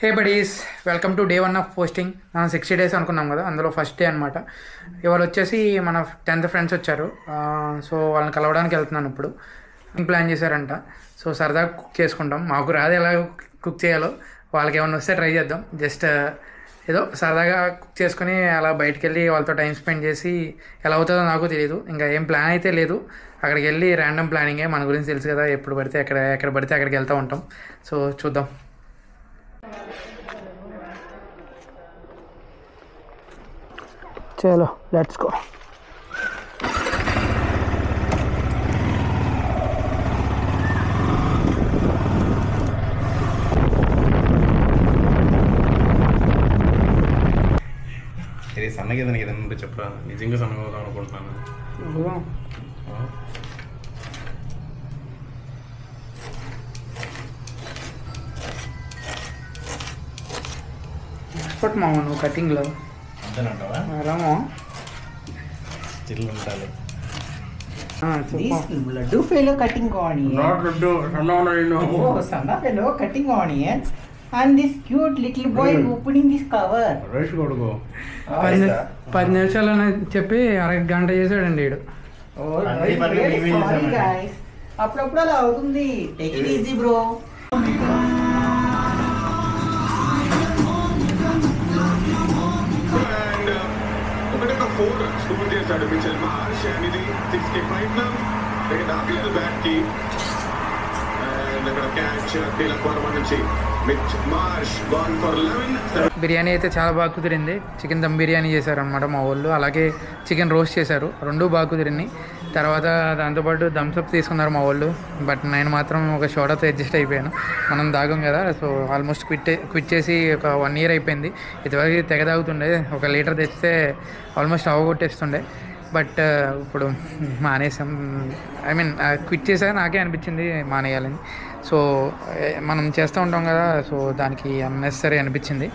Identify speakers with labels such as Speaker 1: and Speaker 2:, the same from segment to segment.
Speaker 1: Hey buddies, welcome to day 1 of posting. మనం 60 days అనుకున్నాం కదా, అందులో ఫస్ట్ డే అనమాట. ఇవాళ వచ్చేసి మన 10th ఫ్రెండ్స్ వచ్చారు. సో వాళ్ళని కలవడానికి వెళ్తున్నాను ఇప్పుడు. ప్లాన్ చేశారంట. సో సరదాగా కుక్ చేసుకుంటాం. మాకు రాదు ఎలా కుక్ చేయాలో, వాళ్ళకి ఏమైనా వస్తే ట్రై చేద్దాం. జస్ట్ ఏదో సరదాగా కుక్ చేసుకుని అలా బయటికి వెళ్ళి వాళ్ళతో టైం స్పెండ్ చేసి ఎలా అవుతుందో నాకు తెలియదు. ఇంకా ఏం ప్లాన్ అయితే లేదు. అక్కడికి వెళ్ళి ర్యాండమ్ ప్లానింగే. మన గురించి తెలుసు కదా, ఎప్పుడు పడితే ఎక్కడ పడితే అక్కడికి వెళ్తూ ఉంటాం. సో చూద్దాం. చలో లెట్స్ గో.
Speaker 2: ఇది సన్నగా ఏదైనా ఏదైనా చెప్పరా, నిజంగా సన్నగా అవుదాం అనుకుంటున్నాను.
Speaker 1: ఎక్స్పర్ట్ మామ నువ్వు కటింగ్లో.
Speaker 2: అంతేనంటావా?
Speaker 1: రామా
Speaker 2: చిల్లు ఉంటాలి.
Speaker 3: This Laddu fellow cutting onion.
Speaker 2: Not Laddu,
Speaker 3: Oh, Sanna fellow cutting onion. And this cute little boy opening this cover.
Speaker 2: Rice కొడుకో.
Speaker 1: 10 నిమిషాలు అని చెప్పి అరగంట చేశాడండి వీడు.
Speaker 3: Oh, very sorry guys. అప్పుడప్పుడు అలా అవుతుంది. Take it easy bro.
Speaker 4: ఒకటిగా 4 స్కోర్ చేశాడు మిచెల్ మార్ష్. అండ్ ఇది 6కి ప్రయత్నం ఇక దాకలేదు బ్యాట్కి. అండ్ అక్కడ క్యాచ్ కీలక నుంచి Mitch Marsh gone for 11.
Speaker 1: Biryani అయితే చాలా బాగా కుదిరింది. చికెన్ దమ్ బిర్యానీ చేశారనమాట మా వాళ్ళు. అలాగే చికెన్ రోస్ట్ చేశారు. రెండు బాగా కుదిరింది. తర్వాత దాంతోపాటు థమ్స్అప్ తీసుకున్నారు మా వాళ్ళు. బట్ నేను మాత్రం ఒక షోడాతో అడ్జస్ట్ అయిపోయాను. మనం దాగం కదా, సో ఆల్మోస్ట్ క్విట్ చేసి ఒక 1 year అయిపోయింది. ఇదివరకు తెగ తాగుతుండే. 1 లీటర్ తెచ్చితే ఆల్మోస్ట్ అవగొట్టేస్తుండే. బట్ ఇప్పుడు మానేసాం. ఐ మీన్ క్విట్ చేశాక నాకే అనిపించింది మానేయాలని. సో మనం చేస్తూ ఉంటాం కదా, సో దానికి అన్నెసరీ అనిపించింది.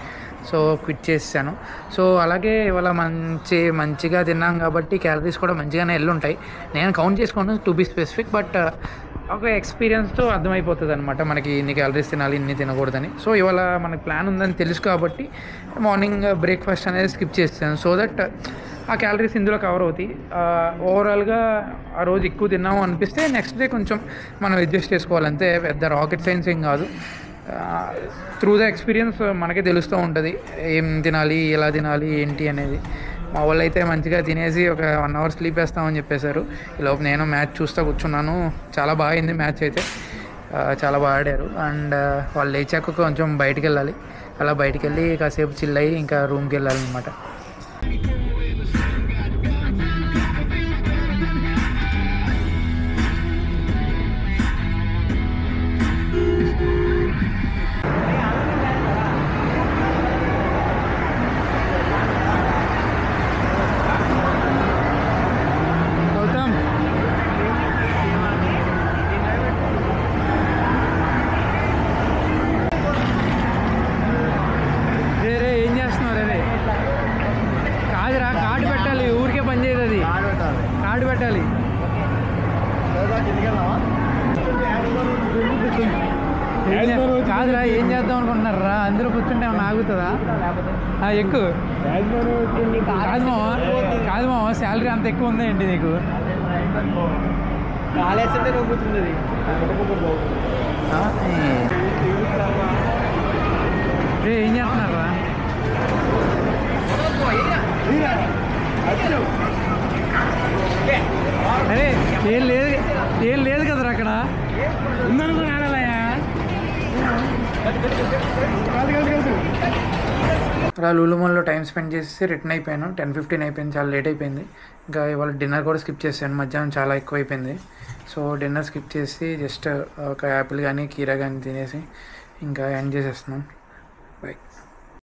Speaker 1: సో క్విట్ చేసాను. సో అలాగే ఇవాళ మంచిగా తిన్నాం కాబట్టి క్యాలరీస్ కూడా మంచిగానే వెళ్ళుంటాయి. నేను కౌంట్ చేసుకోను టు బీ స్పెసిఫిక్, బట్ ఒక ఎక్స్పీరియన్స్తో అర్థమైపోతుంది అనమాట మనకి ఇన్ని క్యాలరీస్ తినాలి, ఇన్ని తినకూడదని. సో ఇవాళ మనకి ప్లాన్ ఉందని తెలుసు కాబట్టి మార్నింగ్ బ్రేక్ఫాస్ట్ అనేది స్కిప్ చేస్తాను. సో దట్ ఆ క్యాలరీస్ ఇందులో కవర్ అవుతాయి. ఓవరాల్గా ఆ రోజు ఎక్కువ తిన్నాము అనిపిస్తే నెక్స్ట్ డే కొంచెం మనం అడ్జస్ట్ చేసుకోవాలంతే. పెద్ద రాకెట్ సైన్స్ ఏం కాదు. త్రూ ద ఎక్స్పీరియన్స్ మనకే తెలుస్తూ ఉంటుంది ఏం తినాలి, ఎలా తినాలి, ఏంటి అనేది. మా వాళ్ళు అయితే మంచిగా తినేసి ఒక 1 hour స్లీప్ వేస్తామని చెప్పేశారు. ఈలోపు నేను మ్యాచ్ చూస్తూ కూర్చున్నాను. చాలా బాగా అయింది మ్యాచ్ అయితే. చాలా బాగా ఆడారు. అండ్ వాళ్ళు లేచాక కొంచెం బయటికి వెళ్ళాలి. అలా బయటికి వెళ్ళి కాసేపు చిల్ అయ్యి ఇంకా రూమ్కి వెళ్ళాలి అనమాట. కాదురా, ఏం చేద్దాం అనుకుంటున్నారా? అందరూ కూర్చుంటే ఏమన్నా ఆగుతుందా? ఎక్కువ కాదు మామ, శాలరీ అంత ఎక్కువ ఉందా ఏంటి నీకు? ఏం చేస్తున్నారా? అరే ఏం లేదు కదరా అక్కడ ఉందనుకుని ఆడాలయా. అలా లూలుమాల్లో టైం స్పెండ్ చేసి రిటర్న్ అయిపోయాను. 10:15 అయిపోయింది. చాలా లేట్ అయిపోయింది. ఇంకా ఇవాళ డిన్నర్ కూడా స్కిప్ చేశాను. మధ్యాహ్నం చాలా ఎక్కువ అయిపోయింది. సో డిన్నర్ స్కిప్ చేసి జస్ట్ ఒక యాపిల్ కానీ కీరా కానీ తినేసి ఇంకా ఎండ్ చేసేస్తున్నాం. బై.